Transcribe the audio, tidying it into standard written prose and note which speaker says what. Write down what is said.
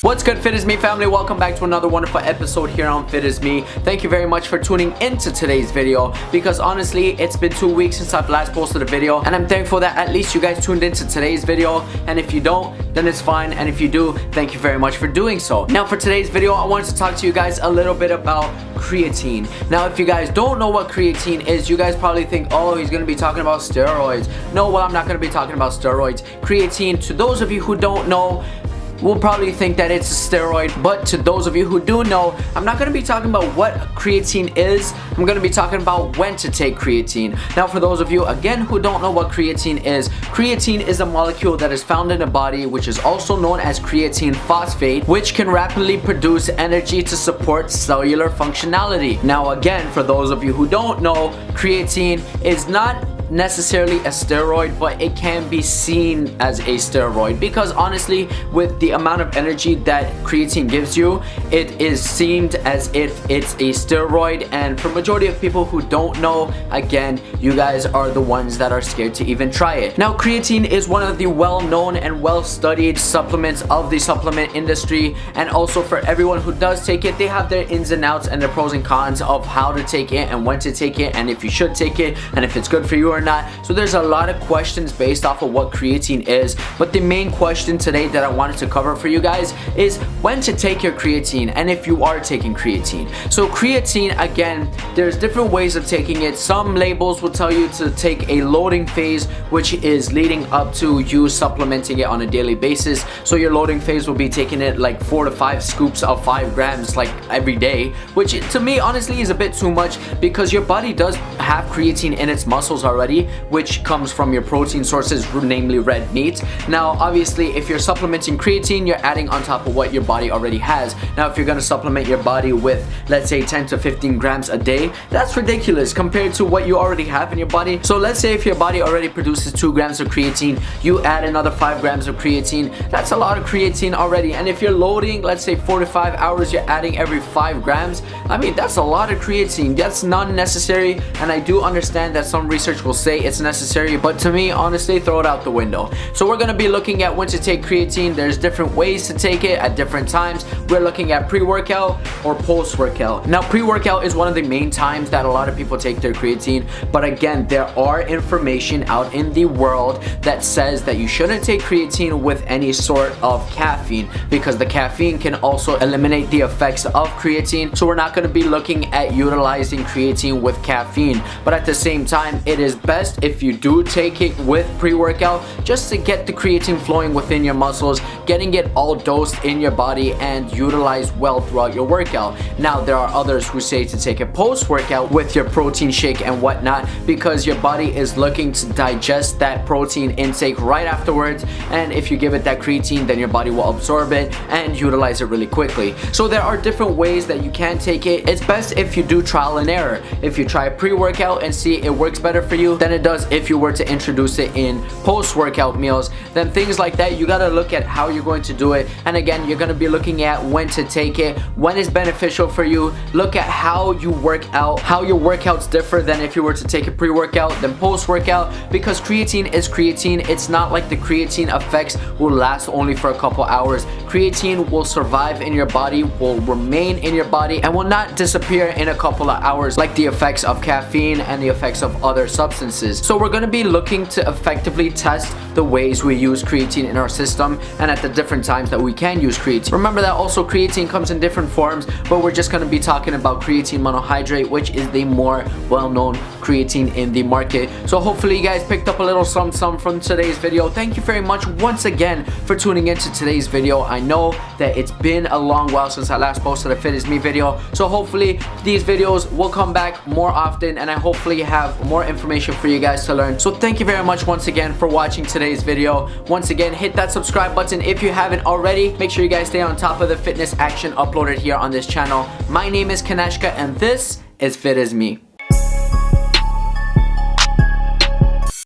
Speaker 1: What's good, FITisME family? Welcome back to another wonderful episode here on FITisME. Thank you very much for tuning into today's video, because honestly it's been 2 weeks since I've last posted a video, and I'm thankful that at least you guys tuned into today's video. And if you don't, then it's fine, and if you do, thank you very much for doing so. Now for today's video, I wanted to talk to you guys a little bit about creatine. Now if you guys don't know what creatine is, you guys probably think, oh, he's gonna be talking about steroids. No, well, I'm not gonna be talking about steroids. Creatine, to those of you who don't know, will probably think that it's a steroid, but to those of you who do know, I'm not going to be talking about what creatine is. I'm going to be talking about when to take creatine. Now for those of you again who don't know what creatine is a molecule that is found in the body, which is also known as creatine phosphate, which can rapidly produce energy to support cellular functionality. Now again, for those of you who don't know, creatine is not necessarily a steroid, but it can be seen as a steroid, because honestly, with the amount of energy that creatine gives you, it is seemed as if it's a steroid. And for majority of people who don't know, again, you guys are the ones that are scared to even try it. Now creatine is one of the well-known and well-studied supplements of the supplement industry, and also for everyone who does take it, they have their ins and outs and their pros and cons of how to take it and when to take it, and if you should take it, and if it's good for you or not. So there's a lot of questions based off of what creatine is, but the main question today that I wanted to cover for you guys is when to take your creatine, and if you are taking creatine. So creatine, again, there's different ways of taking it. Some labels will tell you to take a loading phase, which is leading up to you supplementing it on a daily basis. So your loading phase will be taking it like 4 to 5 scoops of 5 grams like every day, which to me honestly is a bit too much, because your body does have creatine in its muscles already, which comes from your protein sources, namely red meat. Now obviously if you're supplementing creatine, you're adding on top of what your body already has. Now if you're going to supplement your body with, let's say, 10 to 15 grams a day, that's ridiculous compared to what you already have in your body. So let's say if your body already produces 2 grams of creatine, you add another 5 grams of creatine, that's a lot of creatine already. And if you're loading, let's say 4 to 5 hours, you're adding every 5 grams, I mean, that's a lot of creatine. That's not necessary, and I do understand that some research will say it's necessary, but to me, honestly, throw it out the window. So we're going to be looking at when to take creatine. There's different ways to take it at different times. We're looking at pre-workout or post-workout. Now pre-workout is one of the main times that a lot of people take their creatine, but again, there are information out in the world that says that you shouldn't take creatine with any sort of caffeine, because the caffeine can also eliminate the effects of creatine. So we're not going to be looking at utilizing creatine with caffeine, but at the same time, it is best if you do take it with pre-workout, just to get the creatine flowing within your muscles, getting it all dosed in your body and utilized well throughout your workout. Now there are others who say to take it post-workout with your protein shake and whatnot, because your body is looking to digest that protein intake right afterwards, and if you give it that creatine, then your body will absorb it and utilize it really quickly. So there are different ways that you can take it. It's best if you do trial and error. If you try pre-workout and see it works better for you than it does if you were to introduce it in post-workout meals, then things like that, you got to look at how you're going to do it. And again, you're going to be looking at when to take it, when it's beneficial for you. Look at how you work out, how your workouts differ than if you were to take a pre-workout than post-workout, because creatine is creatine. It's not like the creatine effects will last only for a couple hours. Creatine will survive in your body, will remain in your body, and will not disappear in a couple of hours like the effects of caffeine and the effects of other substances. So we're going to be looking to effectively test the ways we use creatine in our system, and at the different times that we can use creatine. Remember that also creatine comes in different forms, but we're just going to be talking about creatine monohydrate, which is the more well-known creatine in the market. So hopefully you guys picked up a little some from today's video. Thank you very much once again for tuning into today's video. I know that it's been a long while since I last posted a FITisME video, so hopefully these videos will come back more often, and I hopefully have more information for you guys to learn. So thank you very much once again for watching today's video. Once again, hit that subscribe button if you haven't already. Make sure you guys stay on top of the fitness action uploaded here on this channel. My name is Kaneshka, and this is FITisME.